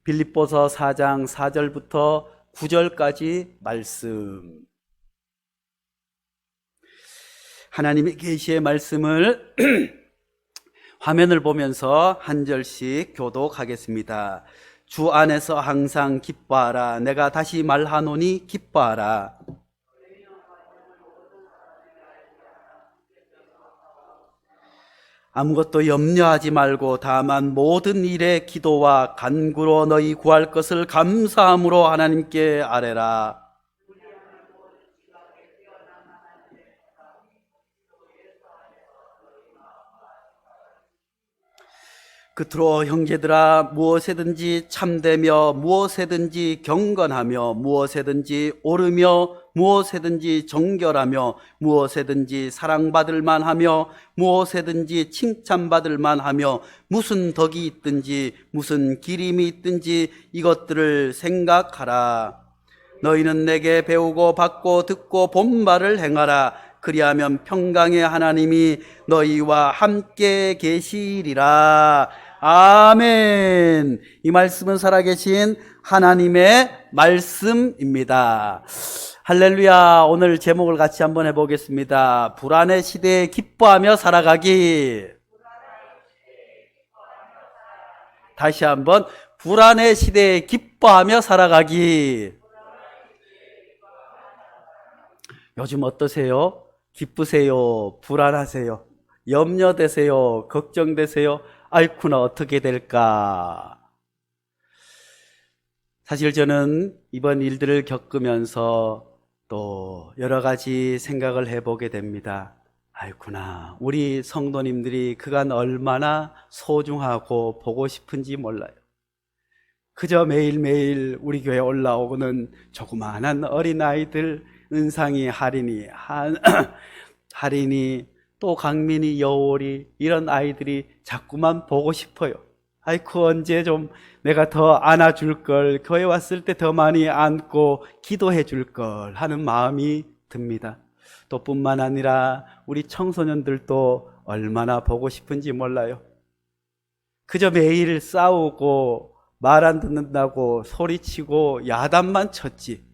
빌립보서 4장 4절부터 9절까지 말씀. 하나님의 계시의 말씀을 화면을 보면서 한 절씩 교독하겠습니다. 주 안에서 항상 기뻐하라. 내가 다시 말하노니 기뻐하라. 아무것도 염려하지 말고 다만 모든 일에 기도와 간구로 너희 구할 것을 감사함으로 하나님께 아뢰라. 끝으로 형제들아, 무엇에든지 참되며 무엇에든지 경건하며 무엇에든지 옳으며 무엇에든지 정결하며 무엇에든지 사랑받을 만하며 무엇에든지 칭찬받을 만하며 무슨 덕이 있든지 무슨 기림이 있든지 이것들을 생각하라. 너희는 내게 배우고 받고 듣고 본 바를 행하라. 그리하면 평강의 하나님이 너희와 함께 계시리라. 아멘. 이 말씀은 살아계신 하나님의 말씀입니다. 할렐루야. 오늘 제목을 같이 한번 해보겠습니다. 불안의 시대에 기뻐하며 살아가기. 다시 한번, 불안의 시대에 기뻐하며 살아가기. 요즘 어떠세요? 기쁘세요? 불안하세요? 염려되세요? 걱정되세요? 아이쿠나 어떻게 될까? 사실 저는 이번 일들을 겪으면서 또 여러 가지 생각을 해보게 됩니다. 아이쿠나, 우리 성도님들이 그간 얼마나 소중하고 보고 싶은지 몰라요. 그저 매일매일 우리 교회에 올라오고는 조그마한 어린아이들, 은상이, 할인이, 또 강민이, 여월이, 이런 아이들이 자꾸만 보고 싶어요. 아이쿠, 언제 좀 내가 더 안아줄 걸, 교회 왔을 때 더 많이 안고 기도해 줄 걸 하는 마음이 듭니다. 또 뿐만 아니라 우리 청소년들도 얼마나 보고 싶은지 몰라요. 그저 매일 싸우고 말 안 듣는다고 소리치고 야단만 쳤지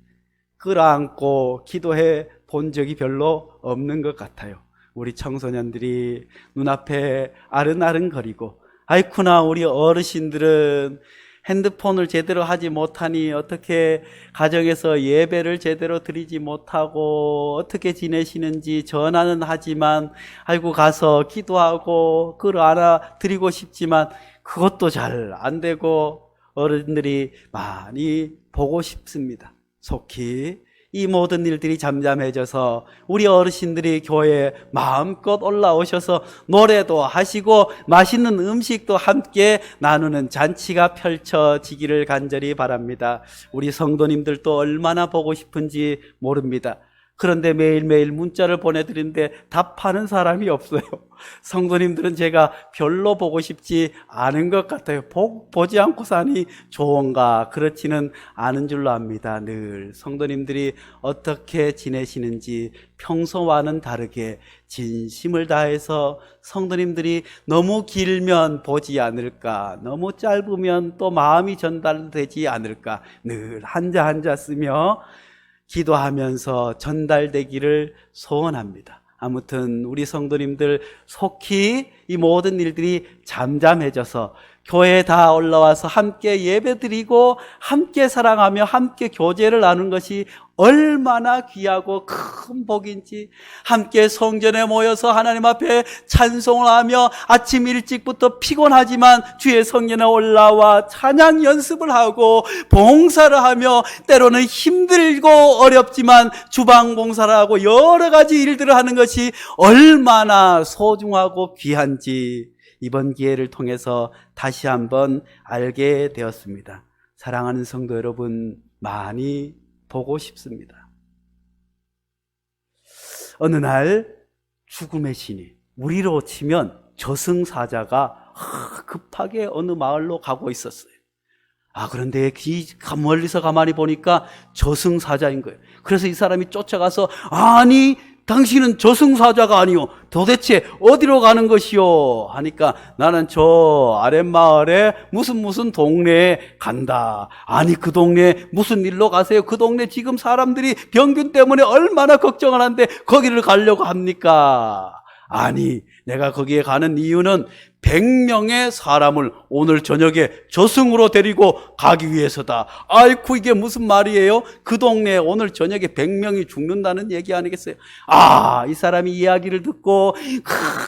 끌어안고 기도해 본 적이 별로 없는 것 같아요. 우리 청소년들이 눈앞에 아른아른거리고, 아이쿠나, 우리 어르신들은 핸드폰을 제대로 하지 못하니 어떻게 가정에서 예배를 제대로 드리지 못하고 어떻게 지내시는지 전화는 하지만 아이고 가서 기도하고 끌어안아 드리고 싶지만 그것도 잘 안 되고, 어른들이 많이 보고 싶습니다. 속히 이 모든 일들이 잠잠해져서 우리 어르신들이 교회에 마음껏 올라오셔서 노래도 하시고 맛있는 음식도 함께 나누는 잔치가 펼쳐지기를 간절히 바랍니다. 우리 성도님들도 얼마나 보고 싶은지 모릅니다. 그런데 매일매일 문자를 보내드리는데 답하는 사람이 없어요. 성도님들은 제가 별로 보고 싶지 않은 것 같아요. 보지 않고 사니 좋은가? 그렇지는 않은 줄로 압니다. 늘 성도님들이 어떻게 지내시는지 평소와는 다르게 진심을 다해서, 성도님들이 너무 길면 보지 않을까, 너무 짧으면 또 마음이 전달되지 않을까, 늘 한자 쓰며 기도하면서 전달되기를 소원합니다. 아무튼 우리 성도님들 속히 이 모든 일들이 잠잠해져서 교회에 다 올라와서 함께 예배드리고 함께 사랑하며 함께 교제를 나누는 것이 얼마나 귀하고 큰 복인지, 함께 성전에 모여서 하나님 앞에 찬송을 하며 아침 일찍부터 피곤하지만 주의 성전에 올라와 찬양 연습을 하고 봉사를 하며, 때로는 힘들고 어렵지만 주방 봉사를 하고 여러 가지 일들을 하는 것이 얼마나 소중하고 귀한지 이번 기회를 통해서 다시 한번 알게 되었습니다. 사랑하는 성도 여러분, 많이 보고 싶습니다. 어느 날 죽음의 신이, 우리로 치면 저승사자가 급하게 어느 마을로 가고 있었어요. 그런데 멀리서 가만히 보니까 저승사자인 거예요. 그래서 이 사람이 쫓아가서, 아니 당신은 저승사자가 아니요 도대체 어디로 가는 것이요? 하니까 나는 저 아랫마을에 무슨 동네에 간다. 아니 그 동네에 무슨 일로 가세요? 그 동네 지금 사람들이 병균 때문에 얼마나 걱정을 하는데 거기를 가려고 합니까? 아니 내가 거기에 가는 이유는 100명의 사람을 오늘 저녁에 저승으로 데리고 가기 위해서다. 아이쿠 이게 무슨 말이에요? 그 동네에 오늘 저녁에 100명이 죽는다는 얘기 아니겠어요? 아, 이 사람이 이야기를 듣고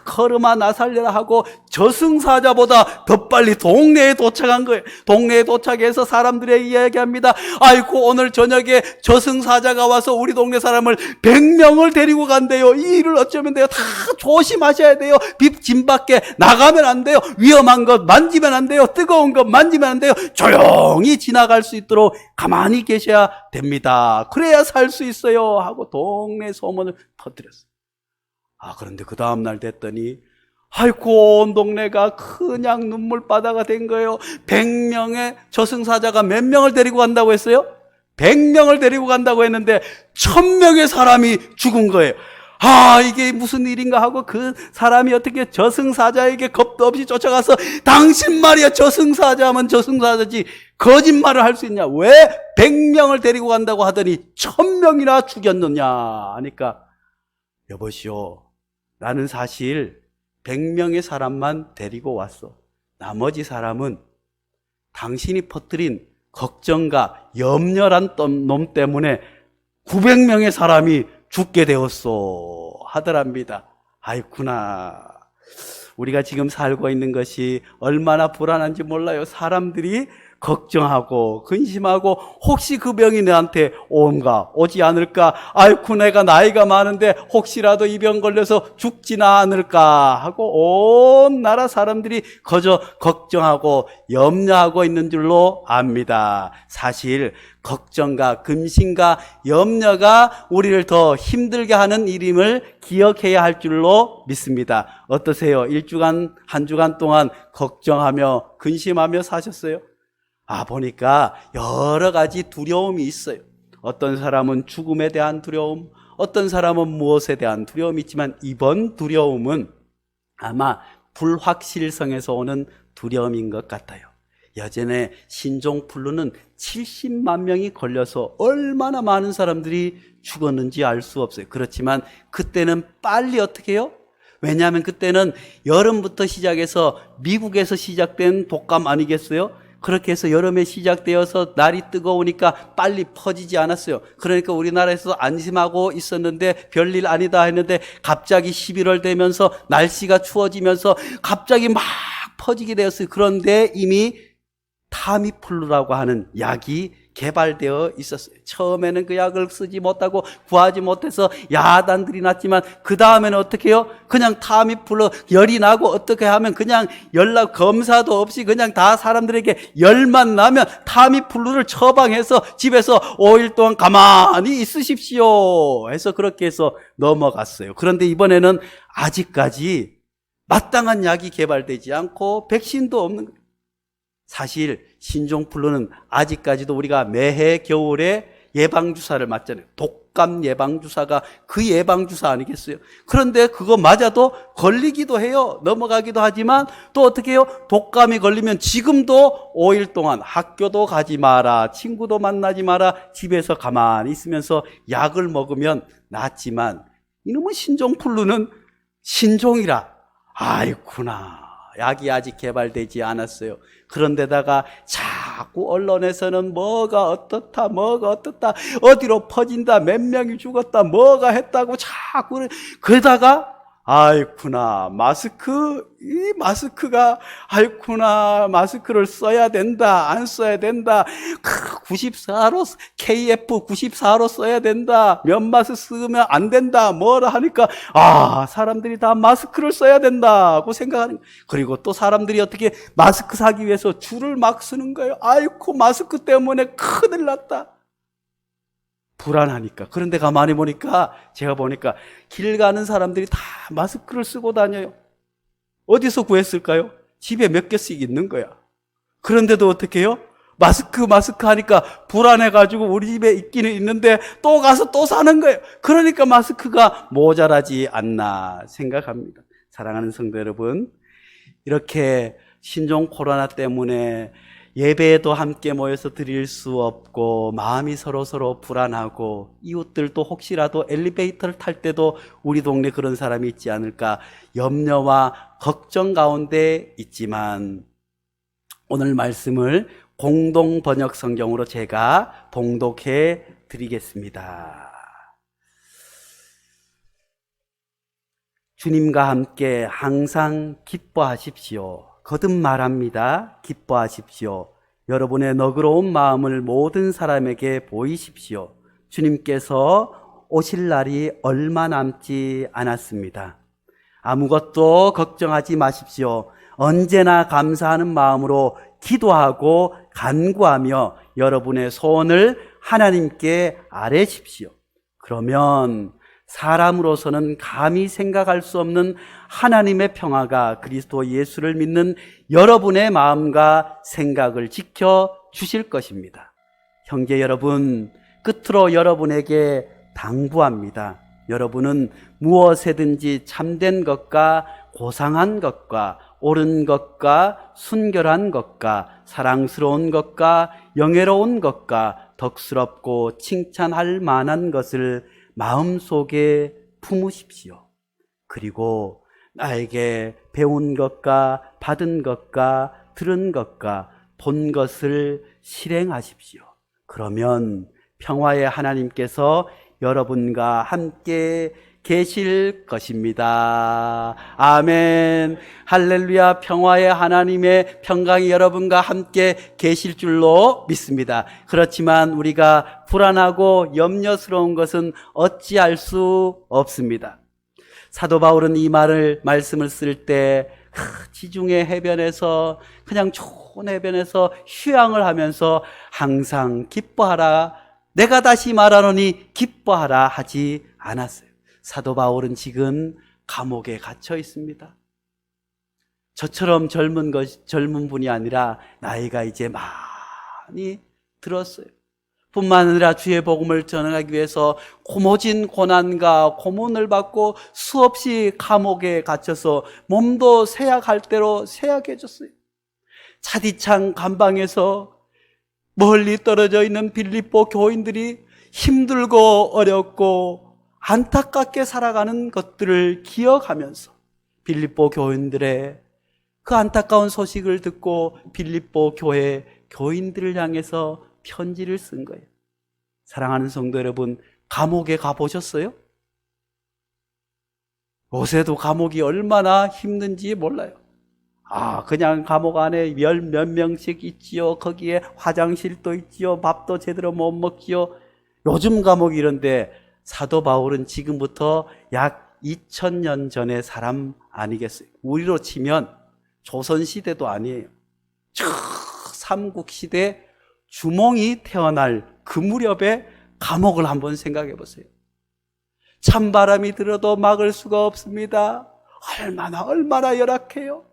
걸음아 나 살려라 하고 저승사자보다 더 빨리 동네에 도착한 거예요. 동네에 도착해서 사람들에게 이야기합니다. 아이쿠 오늘 저녁에 저승사자가 와서 우리 동네 사람을 100명을 데리고 간대요. 이 일을 어쩌면 돼요? 다 조심하셔야 돼요. 집 밖에 나가면 안 돼요. 위험한 것 만지면 안 돼요. 뜨거운 것 만지면 안 돼요. 조용히 지나갈 수 있도록 가만히 계셔야 됩니다. 그래야 살 수 있어요 하고 동네 소문을 퍼뜨렸어요. 아, 그런데 그 다음날 됐더니 아이고 온 동네가 그냥 눈물바다가 된 거예요. 100명의 저승사자가 몇 명을 데리고 간다고 했어요? 100명을 데리고 간다고 했는데 1000명의 사람이 죽은 거예요. 아, 이게 무슨 일인가 하고 그 사람이 어떻게 저승사자에게 겁도 없이 쫓아가서 당신 말이야 저승사자면 저승사자지 거짓말을 할 수 있냐? 왜 100명을 데리고 간다고 하더니 1000명이나 죽였느냐 하니까 여보시오, 나는 사실 100명의 사람만 데리고 왔어. 나머지 사람은 당신이 퍼뜨린 걱정과 염려란 놈 때문에 900명의 사람이 죽게 되었소 하더랍니다. 아이쿠나, 우리가 지금 살고 있는 것이 얼마나 불안한지 몰라요. 사람들이 걱정하고 근심하고 혹시 그 병이 내한테 오지 않을까? 아이쿠 내가 나이가 많은데 혹시라도 이 병 걸려서 죽지나 않을까 하고 온 나라 사람들이 거저 걱정하고 염려하고 있는 줄로 압니다. 사실 걱정과 근심과 염려가 우리를 더 힘들게 하는 일임을 기억해야 할 줄로 믿습니다. 어떠세요? 한 주간 동안 걱정하며 근심하며 사셨어요? 아, 보니까 여러 가지 두려움이 있어요. 어떤 사람은 죽음에 대한 두려움, 어떤 사람은 무엇에 대한 두려움이 있지만 이번 두려움은 아마 불확실성에서 오는 두려움인 것 같아요. 예전에 신종플루는 70만 명이 걸려서 얼마나 많은 사람들이 죽었는지 알 수 없어요. 그렇지만 그때는 빨리 어떻게 해요? 왜냐하면 그때는 여름부터 시작해서 미국에서 시작된 독감 아니겠어요? 그렇게 해서 여름에 시작되어서 날이 뜨거우니까 빨리 퍼지지 않았어요. 그러니까 우리나라에서 안심하고 있었는데 별일 아니다 했는데 갑자기 11월 되면서 날씨가 추워지면서 갑자기 막 퍼지게 되었어요. 그런데 이미 타미플루라고 하는 약이 개발되어 있었어요. 처음에는 그 약을 쓰지 못하고 구하지 못해서 야단들이 났지만 그 다음에는 어떻게 해요? 그냥 타미플루 열이 나고 어떻게 하면 그냥 연락 검사도 없이 그냥 다 사람들에게 열만 나면 타미플루를 처방해서 집에서 5일 동안 가만히 있으십시오 해서 그렇게 해서 넘어갔어요. 그런데 이번에는 아직까지 마땅한 약이 개발되지 않고 백신도 없는 거예요. 사실 신종플루는 아직까지도 우리가 매해 겨울에 예방주사를 맞잖아요. 독감 예방주사가 그 예방주사 아니겠어요? 그런데 그거 맞아도 걸리기도 해요. 넘어가기도 하지만 또 어떻게 해요? 독감이 걸리면 지금도 5일 동안 학교도 가지 마라, 친구도 만나지 마라, 집에서 가만히 있으면서 약을 먹으면 낫지만 이놈의 신종플루는 신종이라 아이쿠나, 약이 아직 개발되지 않았어요. 그런데다가 자꾸 언론에서는 뭐가 어떻다 어디로 퍼진다, 몇 명이 죽었다, 뭐가 했다고 자꾸 그러다가 아이쿠나 이 마스크가 아이쿠나 마스크를 써야 된다 안 써야 된다 94로 KF94로 써야 된다 몇 마스 쓰면 안 된다 뭐라 하니까 사람들이 다 마스크를 써야 된다고 생각하는 거예요. 그리고 또 사람들이 어떻게 마스크 사기 위해서 줄을 막 서는 거예요. 아이고 마스크 때문에 큰일 났다. 불안하니까. 그런데 가만히 보니까 제가 보니까 길 가는 사람들이 다 마스크를 쓰고 다녀요. 어디서 구했을까요? 집에 몇 개씩 있는 거야. 그런데도 어떻게 해요? 마스크 하니까 불안해가지고 우리 집에 있기는 있는데 또 가서 또 사는 거예요. 그러니까 마스크가 모자라지 않나 생각합니다. 사랑하는 성도 여러분, 이렇게 신종 코로나 때문에 예배에도 함께 모여서 드릴 수 없고 마음이 서로 불안하고 이웃들도 혹시라도 엘리베이터를 탈 때도 우리 동네 그런 사람이 있지 않을까 염려와 걱정 가운데 있지만 오늘 말씀을 공동 번역 성경으로 제가 봉독해 드리겠습니다. 주님과 함께 항상 기뻐하십시오. 거듭 말합니다. 기뻐하십시오. 여러분의 너그러운 마음을 모든 사람에게 보이십시오. 주님께서 오실 날이 얼마 남지 않았습니다. 아무것도 걱정하지 마십시오. 언제나 감사하는 마음으로 기도하고 간구하며 여러분의 소원을 하나님께 아뢰십시오. 그러면 사람으로서는 감히 생각할 수 없는 하나님의 평화가 그리스도 예수를 믿는 여러분의 마음과 생각을 지켜 주실 것입니다. 형제 여러분, 끝으로 여러분에게 당부합니다. 여러분은 무엇에든지 참된 것과 고상한 것과 옳은 것과 순결한 것과 사랑스러운 것과 영예로운 것과 덕스럽고 칭찬할 만한 것을 마음속에 품으십시오. 그리고 나에게 배운 것과 받은 것과 들은 것과 본 것을 실행하십시오. 그러면 평화의 하나님께서 여러분과 함께 계실 것입니다. 아멘. 할렐루야. 평화의 하나님의 평강이 여러분과 함께 계실 줄로 믿습니다. 그렇지만 우리가 불안하고 염려스러운 것은 어찌할 수 없습니다. 사도 바울은 이 말씀을 쓸 때 지중해 해변에서 그냥 좋은 해변에서 휴양을 하면서 항상 기뻐하라, 내가 다시 말하노니 기뻐하라 하지 않았어요. 사도 바울은 지금 감옥에 갇혀 있습니다. 저처럼 젊은 분이 아니라 나이가 이제 많이 들었어요. 뿐만 아니라 주의 복음을 전하기 위해서 고모진 고난과 고문을 받고 수없이 감옥에 갇혀서 몸도 쇠약할 대로 쇠약해졌어요. 차디찬 감방에서 멀리 떨어져 있는 빌립보 교인들이 힘들고 어렵고 안타깝게 살아가는 것들을 기억하면서 빌립보 교인들의 그 안타까운 소식을 듣고 빌립보 교회 교인들을 향해서 편지를 쓴 거예요. 사랑하는 성도 여러분, 감옥에 가보셨어요? 요새도 감옥이 얼마나 힘든지 몰라요. 그냥 감옥 안에 몇 명씩 있지요. 거기에 화장실도 있지요. 밥도 제대로 못 먹지요. 요즘 감옥이 이런데 사도 바울은 지금부터 약 2000년 전의 사람 아니겠어요? 우리로 치면 조선시대도 아니에요. 삼국시대 주몽이 태어날 그 무렵에 감옥을 한번 생각해 보세요. 찬바람이 들어도 막을 수가 없습니다. 얼마나 열악해요.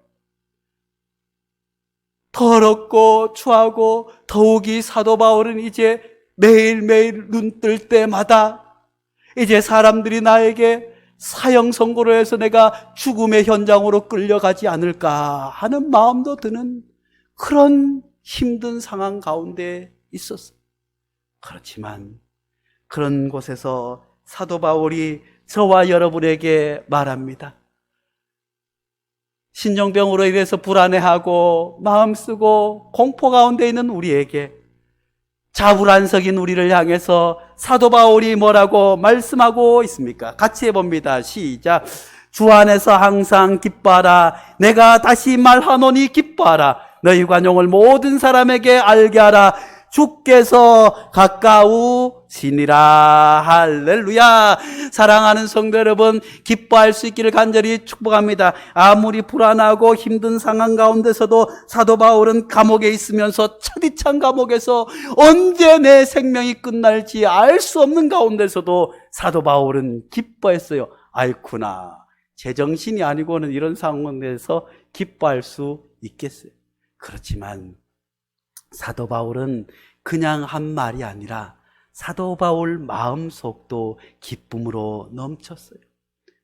더럽고 추하고 더욱이 사도 바울은 이제 매일매일 눈 뜰 때마다 이제 사람들이 나에게 사형 선고를 해서 내가 죽음의 현장으로 끌려가지 않을까 하는 마음도 드는 그런 힘든 상황 가운데 있었어요. 그렇지만 그런 곳에서 사도 바울이 저와 여러분에게 말합니다. 신종병으로 인해서 불안해하고 마음 쓰고 공포 가운데 있는 우리에게 자불안석인 우리를 향해서 사도 바울이 뭐라고 말씀하고 있습니까? 같이 해봅니다. 시작. 주 안에서 항상 기뻐하라. 내가 다시 말하노니 기뻐하라. 너희 관용을 모든 사람에게 알게 하라. 주께서 가까우시니라. 할렐루야. 사랑하는 성도 여러분, 기뻐할 수 있기를 간절히 축복합니다. 아무리 불안하고 힘든 상황 가운데서도 사도 바울은 감옥에 있으면서 차디찬 감옥에서 언제 내 생명이 끝날지 알 수 없는 가운데서도 사도 바울은 기뻐했어요. 아이쿠나, 제정신이 아니고는 이런 상황에서 기뻐할 수 있겠어요. 그렇지만 사도 바울은 그냥 한 말이 아니라 사도 바울 마음속도 기쁨으로 넘쳤어요.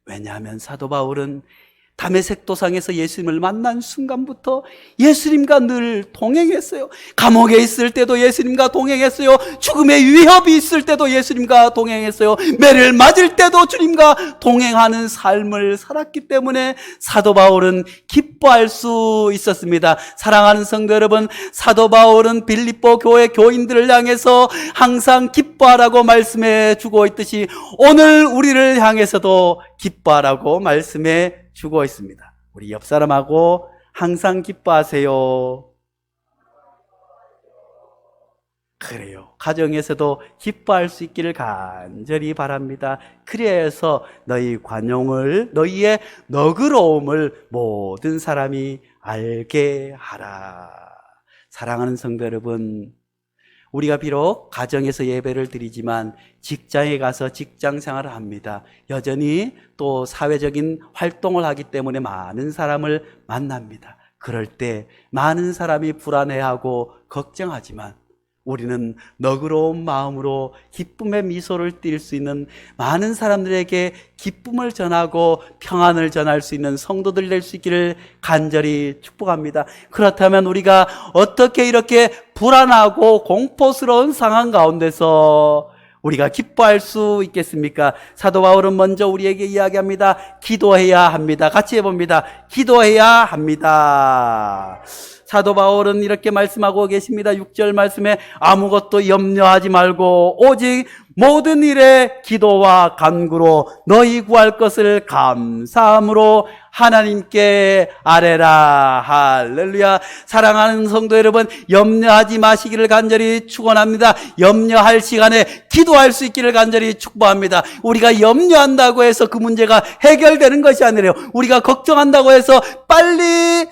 왜냐하면 사도 바울은 다메섹 도상에서 예수님을 만난 순간부터 예수님과 늘 동행했어요. 감옥에 있을 때도 예수님과 동행했어요. 죽음의 위협이 있을 때도 예수님과 동행했어요. 매를 맞을 때도 주님과 동행하는 삶을 살았기 때문에 사도 바울은 기뻐할 수 있었습니다. 사랑하는 성도 여러분, 사도 바울은 빌립보 교회 교인들을 향해서 항상 기뻐하라고 말씀해 주고 있듯이 오늘 우리를 향해서도 기뻐하라고 말씀해 주고 있습니다. 우리 옆 사람하고 항상 기뻐하세요. 그래요. 가정에서도 기뻐할 수 있기를 간절히 바랍니다. 그래서 너희 관용을, 너희의 너그러움을 모든 사람이 알게 하라. 사랑하는 성도 여러분, 우리가 비록 가정에서 예배를 드리지만 직장에 가서 직장 생활을 합니다. 여전히 또 사회적인 활동을 하기 때문에 많은 사람을 만납니다. 그럴 때 많은 사람이 불안해하고 걱정하지만 우리는 너그러운 마음으로 기쁨의 미소를 띌 수 있는, 많은 사람들에게 기쁨을 전하고 평안을 전할 수 있는 성도들 될 수 있기를 간절히 축복합니다. 그렇다면 우리가 어떻게 이렇게 불안하고 공포스러운 상황 가운데서 우리가 기뻐할 수 있겠습니까? 사도 바울은 먼저 우리에게 이야기합니다. 기도해야 합니다. 같이 해봅니다. 기도해야 합니다. 사도 바울은 이렇게 말씀하고 계십니다. 6절 말씀에 아무것도 염려하지 말고 오직 모든 일에 기도와 간구로 너희 구할 것을 감사함으로 하나님께 아뢰라. 할렐루야. 사랑하는 성도 여러분, 염려하지 마시기를 간절히 축원합니다. 염려할 시간에 기도할 수 있기를 간절히 축복합니다. 우리가 염려한다고 해서 그 문제가 해결되는 것이 아니래요. 우리가 걱정한다고 해서 빨리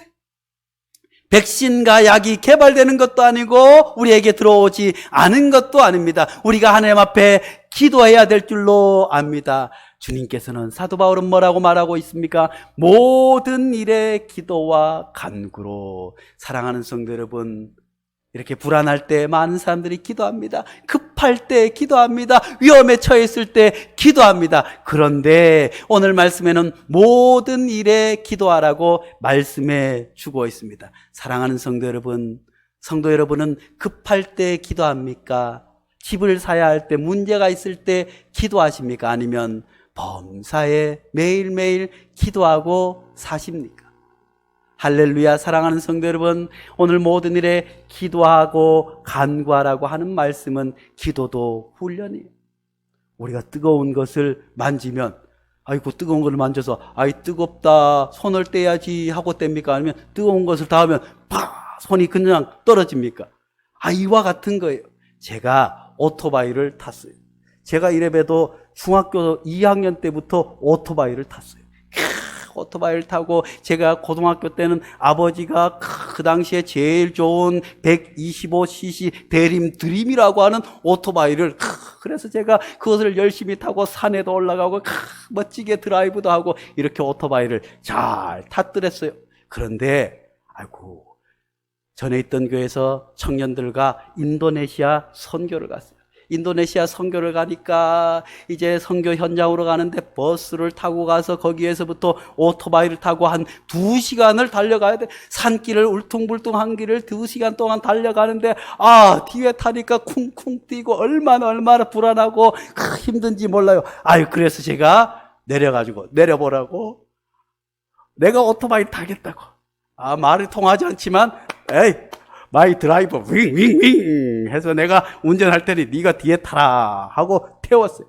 백신과 약이 개발되는 것도 아니고 우리에게 들어오지 않은 것도 아닙니다. 우리가 하나님 앞에 기도해야 될 줄로 압니다. 주님께서는, 사도 바울은 뭐라고 말하고 있습니까? 모든 일에 기도와 간구로. 사랑하는 성도 여러분, 이렇게 불안할 때 많은 사람들이 기도합니다. 급할 때 기도합니다. 위험에 처해 있을 때 기도합니다. 그런데 오늘 말씀에는 모든 일에 기도하라고 말씀해 주고 있습니다. 사랑하는 성도 여러분은 급할 때 기도합니까? 집을 사야 할 때, 문제가 있을 때 기도하십니까? 아니면 범사에 매일매일 기도하고 사십니까? 할렐루야. 사랑하는 성도 여러분, 오늘 모든 일에 기도하고 간구하라고 하는 말씀은 기도도 훈련이에요. 우리가 뜨거운 것을 만지면 아이고 뜨거운 것을 만져서 아이 뜨겁다 손을 떼야지 하고 뗍니까? 아니면 뜨거운 것을 닿으면 팍 손이 그냥 떨어집니까? 이와 같은 거예요. 제가 오토바이를 탔어요. 제가 이래봬도 중학교 2학년 때부터 오토바이를 탔어요. 오토바이를 타고, 제가 고등학교 때는 아버지가 그 당시에 제일 좋은 125cc 드림이라고 하는 오토바이를, 그래서 제가 그것을 열심히 타고 산에도 올라가고 멋지게 드라이브도 하고 이렇게 오토바이를 잘 탔더랬어요. 그런데 전에 있던 교회에서 청년들과 인도네시아 선교를 갔어요. 인도네시아 선교를 가니까 이제 선교 현장으로 가는데 버스를 타고 가서 거기에서부터 오토바이를 타고 한 2시간을 달려가야 돼. 산길을 울퉁불퉁한 길을 2시간 동안 달려가는데 뒤에 타니까 쿵쿵 뛰고 얼마나 불안하고 힘든지 몰라요. 그래서 제가 내려보라고, 내가 오토바이 타겠다고. 말이 통하지 않지만 마이 드라이버 윙윙윙 해서 내가 운전할 테니 네가 뒤에 타라 하고 태웠어요.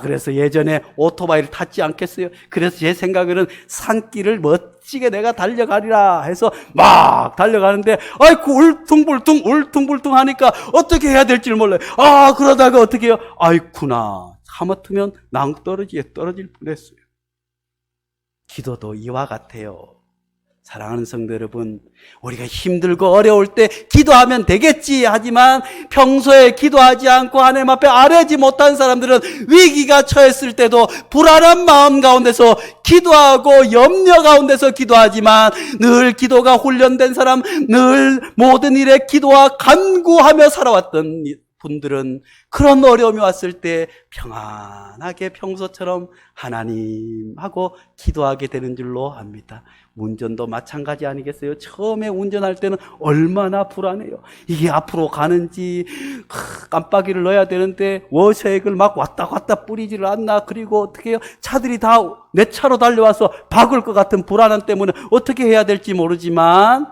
그래서 예전에 오토바이를 탔지 않겠어요? 그래서 제 생각에는 산길을 멋지게 내가 달려가리라 해서 막 달려가는데 울퉁불퉁 하니까 어떻게 해야 될지 몰라요. 그러다가 어떻게 해요? 아이쿠나, 하마터면 낭떠러지에 떨어질 뻔했어요. 기도도 이와 같아요. 사랑하는 성도 여러분, 우리가 힘들고 어려울 때 기도하면 되겠지 하지만 평소에 기도하지 않고 하나님 앞에 아뢰지 못한 사람들은 위기가 처했을 때도 불안한 마음 가운데서 기도하고 염려 가운데서 기도하지만 늘 기도가 훈련된 사람, 늘 모든 일에 기도와 간구하며 살아왔던 분들은 그런 어려움이 왔을 때 평안하게 평소처럼 하나님하고 기도하게 되는 줄로 압니다. 운전도 마찬가지 아니겠어요? 처음에 운전할 때는 얼마나 불안해요. 이게 앞으로 가는지 깜빡이를 넣어야 되는데 워셔액을 막 왔다 갔다 뿌리지를 않나. 그리고 어떻게 해요? 차들이 다 내 차로 달려와서 박을 것 같은 불안함 때문에 어떻게 해야 될지 모르지만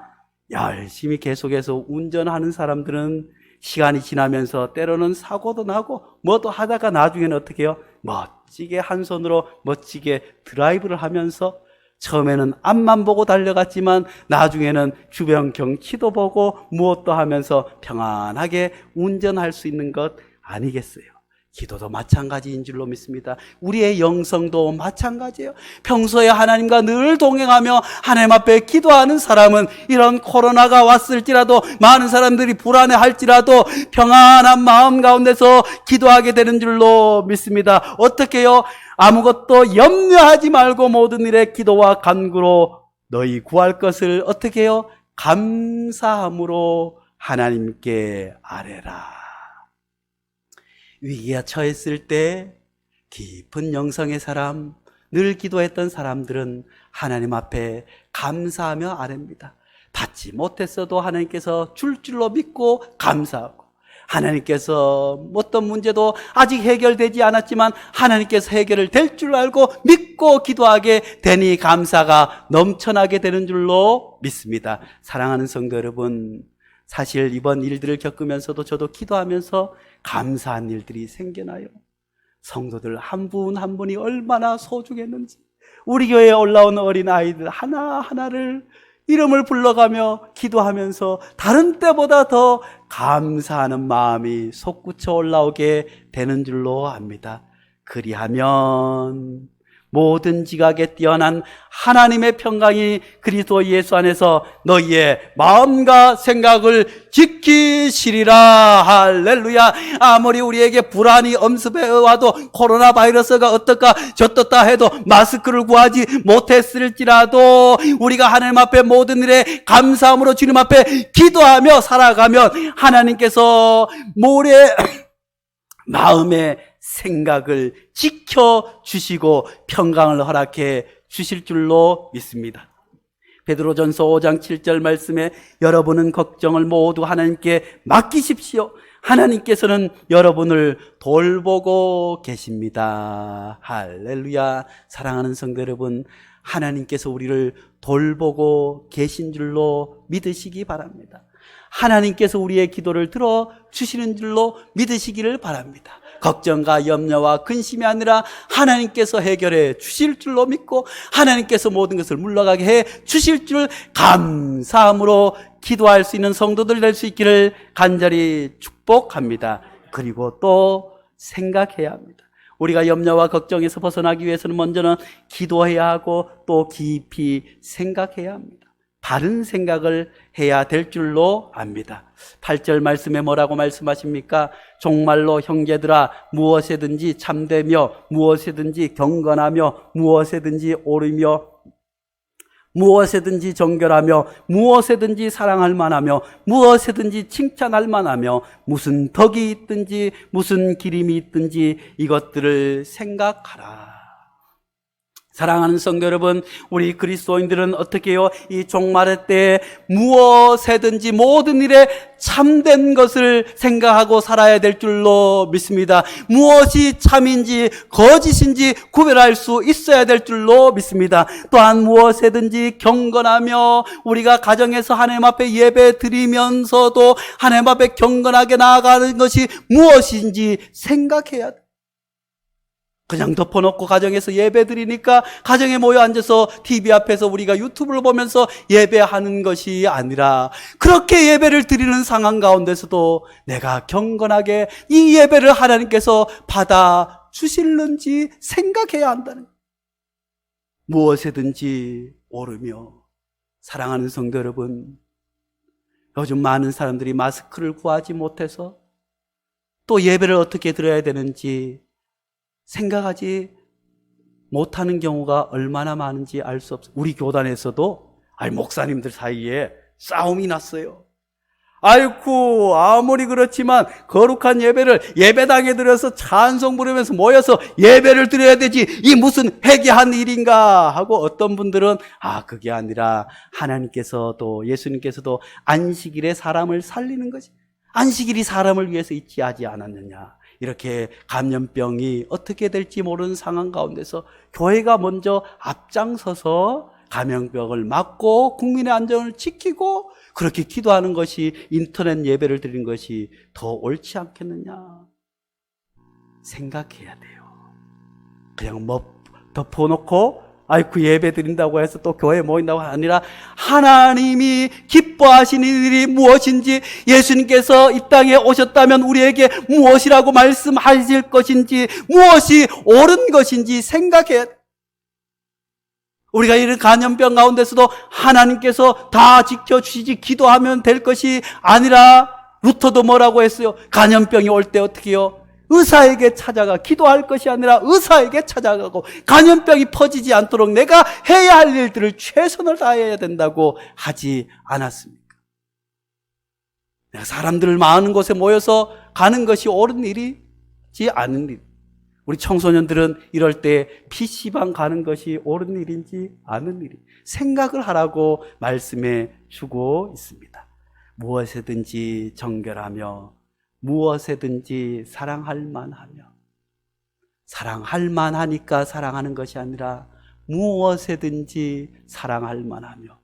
열심히 계속해서 운전하는 사람들은 시간이 지나면서 때로는 사고도 나고 뭐도 하다가 나중에는 어떻게 해요? 멋지게 한 손으로 멋지게 드라이브를 하면서 처음에는 앞만 보고 달려갔지만 나중에는 주변 경치도 보고 무엇도 하면서 평안하게 운전할 수 있는 것 아니겠어요? 기도도 마찬가지인 줄로 믿습니다. 우리의 영성도 마찬가지예요. 평소에 하나님과 늘 동행하며 하나님 앞에 기도하는 사람은 이런 코로나가 왔을지라도 많은 사람들이 불안해할지라도 평안한 마음 가운데서 기도하게 되는 줄로 믿습니다. 어떻게 해요? 아무것도 염려하지 말고 모든 일에 기도와 간구로 너희 구할 것을 어떻게 해요? 감사함으로 하나님께 아뢰라. 위기가 처했을 때 깊은 영성의 사람, 늘 기도했던 사람들은 하나님 앞에 감사하며 아뢰입니다. 받지 못했어도 하나님께서 줄 줄로 믿고 감사하고, 하나님께서 어떤 문제도 아직 해결되지 않았지만 하나님께서 해결을 될 줄 알고 믿고 기도하게 되니 감사가 넘쳐나게 되는 줄로 믿습니다. 사랑하는 성도 여러분, 사실 이번 일들을 겪으면서도 저도 기도하면서 감사한 일들이 생겨나요. 성도들 한 분 한 분이 얼마나 소중했는지, 우리 교회에 올라온 어린 아이들 하나하나를 이름을 불러가며 기도하면서 다른 때보다 더 감사하는 마음이 솟구쳐 올라오게 되는 줄로 압니다. 그리하면 모든 지각에 뛰어난 하나님의 평강이 그리스도 예수 안에서 너희의 마음과 생각을 지키시리라. 할렐루야. 아무리 우리에게 불안이 엄습해 와도 코로나 바이러스가 어떨까 저떻다 해도 마스크를 구하지 못했을지라도 우리가 하나님 앞에 모든 일에 감사함으로 주님 앞에 기도하며 살아가면 하나님께서 모래 마음의 생각을 지켜주시고 평강을 허락해 주실 줄로 믿습니다. 베드로전서 5장 7절 말씀에 여러분은 걱정을 모두 하나님께 맡기십시오. 하나님께서는 여러분을 돌보고 계십니다. 할렐루야. 사랑하는 성도 여러분, 하나님께서 우리를 돌보고 계신 줄로 믿으시기 바랍니다. 하나님께서 우리의 기도를 들어주시는 줄로 믿으시기를 바랍니다. 걱정과 염려와 근심이 아니라 하나님께서 해결해 주실 줄로 믿고 하나님께서 모든 것을 물러가게 해 주실 줄 감사함으로 기도할 수 있는 성도들 될 수 있기를 간절히 축복합니다. 그리고 또 생각해야 합니다. 우리가 염려와 걱정에서 벗어나기 위해서는 먼저는 기도해야 하고 또 깊이 생각해야 합니다. 바른 생각을 해야 될 줄로 압니다. 8절 말씀에 뭐라고 말씀하십니까? 정말로 형제들아 무엇에든지 참되며 무엇에든지 경건하며 무엇에든지 옳으며 무엇에든지 정결하며 무엇에든지 사랑할 만하며 무엇에든지 칭찬할 만하며 무슨 덕이 있든지 무슨 기림이 있든지 이것들을 생각하라. 사랑하는 성도 여러분, 우리 그리스도인들은 어떻게 해요? 이 종말의 때에 무엇에든지 모든 일에 참된 것을 생각하고 살아야 될 줄로 믿습니다. 무엇이 참인지 거짓인지 구별할 수 있어야 될 줄로 믿습니다. 또한 무엇에든지 경건하며 우리가 가정에서 하나님 앞에 예배 드리면서도 하나님 앞에 경건하게 나아가는 것이 무엇인지 생각해야 돼. 그냥 덮어놓고 가정에서 예배 드리니까 가정에 모여 앉아서 TV 앞에서 우리가 유튜브를 보면서 예배하는 것이 아니라 그렇게 예배를 드리는 상황 가운데서도 내가 경건하게 이 예배를 하나님께서 받아 주실는지 생각해야 한다는 거예요. 무엇에든지 옳으며 사랑하는 성도 여러분, 요즘 많은 사람들이 마스크를 구하지 못해서 또 예배를 어떻게 드려야 되는지 생각하지 못하는 경우가 얼마나 많은지 알 수 없어요. 우리 교단에서도 목사님들 사이에 싸움이 났어요. 아이쿠, 아무리 그렇지만 거룩한 예배를 예배당에 들여서 찬송 부르면서 모여서 예배를 드려야 되지, 이 무슨 회개한 일인가 하고, 어떤 분들은 그게 아니라 하나님께서 또 예수님께서도 안식일에 사람을 살리는 것이, 안식일이 사람을 위해서 있지 하지 않았느냐, 이렇게 감염병이 어떻게 될지 모르는 상황 가운데서 교회가 먼저 앞장서서 감염병을 막고 국민의 안전을 지키고 그렇게 기도하는 것이, 인터넷 예배를 드리는 것이 더 옳지 않겠느냐 생각해야 돼요. 그냥 덮어놓고 예배 드린다고 해서 또 교회에 모인다고 아니라, 하나님이 기뻐하시는 일이 무엇인지, 예수님께서 이 땅에 오셨다면 우리에게 무엇이라고 말씀하실 것인지, 무엇이 옳은 것인지 생각해야 돼. 우리가 이런 감염병 가운데서도 하나님께서 다 지켜주시지 기도하면 될 것이 아니라, 루터도 뭐라고 했어요? 감염병이 올 때 어떻게 해요? 의사에게 찾아가, 기도할 것이 아니라 의사에게 찾아가고, 감염병이 퍼지지 않도록 내가 해야 할 일들을 최선을 다해야 된다고 하지 않았습니까? 내가 사람들 많은 곳에 모여서 가는 것이 옳은 일이지 않은 일. 우리 청소년들은 이럴 때 PC방 가는 것이 옳은 일인지 아는 일이, 생각을 하라고 말씀해 주고 있습니다. 무엇이든지 정결하며 무엇이든지 사랑할 만하며, 사랑할 만하니까 사랑하는 것이 아니라 무엇이든지 사랑할 만하며,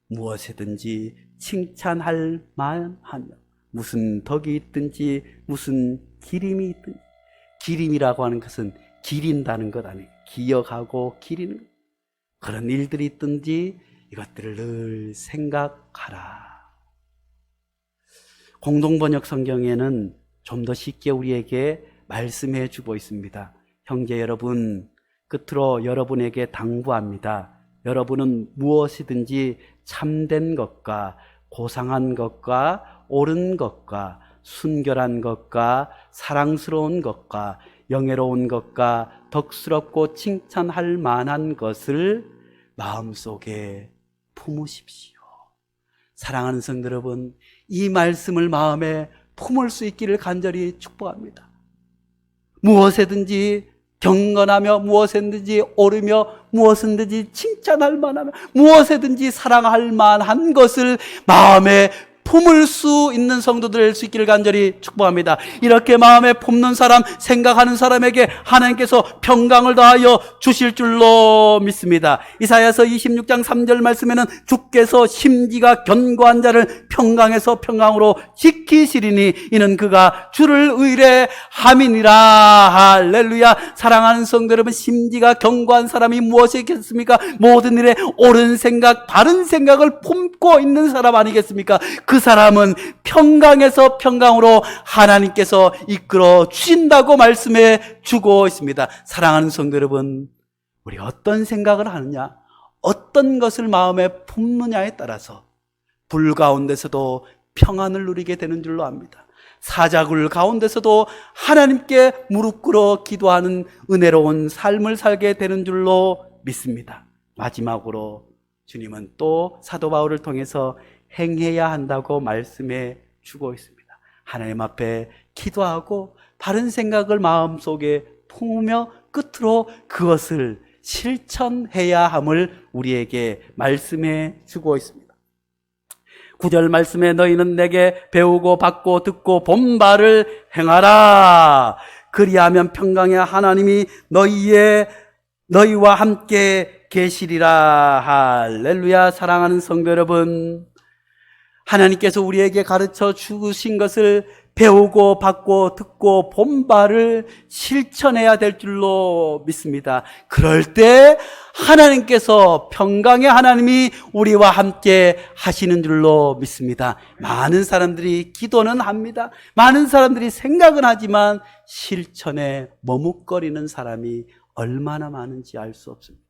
무엇이든지 칭찬할 만하며, 무슨 덕이 있든지 무슨 기림이 있든지. 기림이라고 하는 것은 기린다는 것 아니에요. 기억하고 기리는 것. 그런 일들이 있든지 이것들을 늘 생각하라. 공동번역 성경에는 좀 더 쉽게 우리에게 말씀해 주고 있습니다. 형제 여러분, 끝으로 여러분에게 당부합니다. 여러분은 무엇이든지 참된 것과 고상한 것과 옳은 것과 순결한 것과 사랑스러운 것과 영예로운 것과 덕스럽고 칭찬할 만한 것을 마음속에 품으십시오. 사랑하는 성도 여러분, 이 말씀을 마음에 품을 수 있기를 간절히 축복합니다. 무엇이든지 경건하며, 무엇이든지 옳으며, 무엇이든지 칭찬할 만하며, 무엇이든지 사랑할 만한 것을 마음에 품을 수 있는 성도들 될 수 있기를 간절히 축복합니다. 이렇게 마음에 품는 사람, 생각하는 사람에게 하나님께서 평강을 더하여 주실 줄로 믿습니다. 이사야서 26장 3절 말씀에는 주께서 심지가 견고한 자를 평강에서 평강으로 지키시리니 이는 그가 주를 의뢰함이니라. 할렐루야. 사랑하는 성도 여러분, 심지가 견고한 사람이 무엇이겠습니까? 모든 일에 옳은 생각, 바른 생각을 품고 있는 사람 아니겠습니까? 그 사람은 평강에서 평강으로 하나님께서 이끌어 주신다고 말씀해 주고 있습니다. 사랑하는 성도 여러분, 우리 어떤 생각을 하느냐, 어떤 것을 마음에 품느냐에 따라서 불 가운데서도 평안을 누리게 되는 줄로 압니다. 사자굴 가운데서도 하나님께 무릎 꿇어 기도하는 은혜로운 삶을 살게 되는 줄로 믿습니다. 마지막으로 주님은 또 사도 바울을 통해서 행해야 한다고 말씀해 주고 있습니다. 하나님 앞에 기도하고 바른 생각을 마음속에 품으며 끝으로 그것을 실천해야 함을 우리에게 말씀해 주고 있습니다. 9절 말씀에 너희는 내게 배우고 받고 듣고 본 바를 행하라. 그리하면 평강의 하나님이 너희와 함께 계시리라. 할렐루야. 사랑하는 성도 여러분, 하나님께서 우리에게 가르쳐 주신 것을 배우고 받고 듣고 본 바를 실천해야 될 줄로 믿습니다. 그럴 때 하나님께서, 평강의 하나님이 우리와 함께 하시는 줄로 믿습니다. 많은 사람들이 기도는 합니다. 많은 사람들이 생각은 하지만 실천에 머뭇거리는 사람이 얼마나 많은지 알 수 없습니다.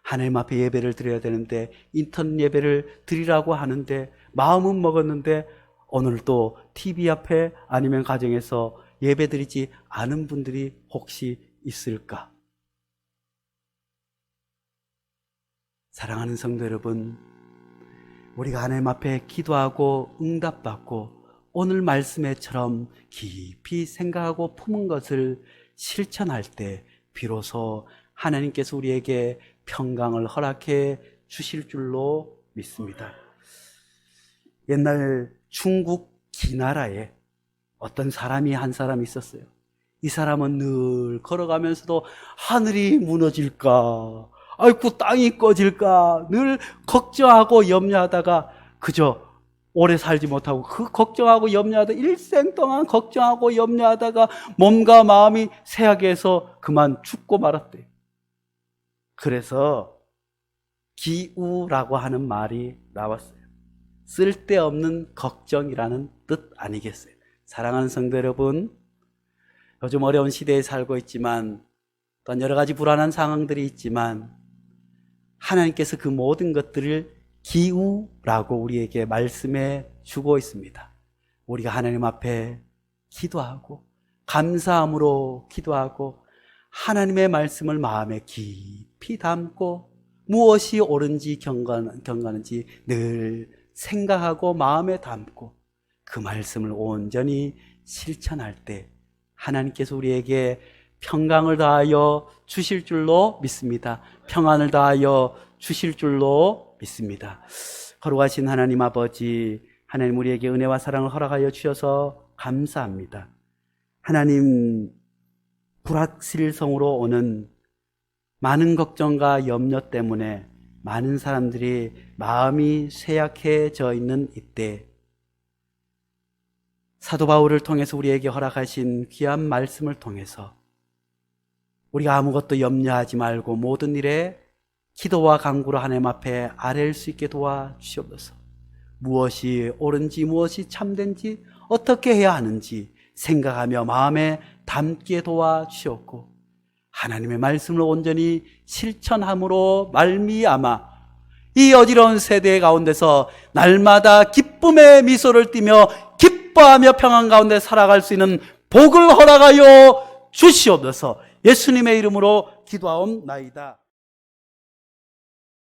하나님 앞에 예배를 드려야 되는데 인터넷 예배를 드리라고 하는데 마음은 먹었는데 오늘 또 TV 앞에 아니면 가정에서 예배 드리지 않은 분들이 혹시 있을까? 사랑하는 성도 여러분, 우리가 하나님 앞에 기도하고 응답받고 오늘 말씀에처럼 깊이 생각하고 품은 것을 실천할 때 비로소 하나님께서 우리에게 평강을 허락해 주실 줄로 믿습니다. 옛날 중국 기나라에 어떤 사람이 한 사람 있었어요. 이 사람은 늘 걸어가면서도 하늘이 무너질까, 아이고 땅이 꺼질까 늘 걱정하고 염려하다가 그저 오래 살지 못하고 그 걱정하고 염려하다 일생 동안 걱정하고 염려하다가 몸과 마음이 쇠하게해서 그만 죽고 말았대요. 그래서 기우라고 하는 말이 나왔어요. 쓸데없는 걱정이라는 뜻 아니겠어요? 사랑하는 성도 여러분, 요즘 어려운 시대에 살고 있지만 또한 여러 가지 불안한 상황들이 있지만 하나님께서 그 모든 것들을 기우라고 우리에게 말씀해 주고 있습니다. 우리가 하나님 앞에 기도하고 감사함으로 기도하고 하나님의 말씀을 마음에 깊이 담고 무엇이 옳은지 경건한지 늘 생각하고 마음에 담고 그 말씀을 온전히 실천할 때 하나님께서 우리에게 평강을 다하여 주실 줄로 믿습니다. 평안을 다하여 주실 줄로 믿습니다. 거룩하신 하나님 아버지, 하나님 우리에게 은혜와 사랑을 허락하여 주셔서 감사합니다. 하나님, 불확실성으로 오는 많은 걱정과 염려 때문에 많은 사람들이 마음이 쇠약해져 있는 이때 사도 바울을 통해서 우리에게 허락하신 귀한 말씀을 통해서 우리가 아무것도 염려하지 말고 모든 일에 기도와 간구로 하나님 앞에 아뢰일 수 있게 도와주시옵소서. 무엇이 옳은지 무엇이 참된지 어떻게 해야 하는지 생각하며 마음에 담게 도와주시옵고 하나님의 말씀을 온전히 실천함으로 말미암아 이 어지러운 세대 가운데서 날마다 기쁨의 미소를 띠며 기뻐하며 평안 가운데 살아갈 수 있는 복을 허락하여 주시옵소서. 예수님의 이름으로 기도하옵나이다.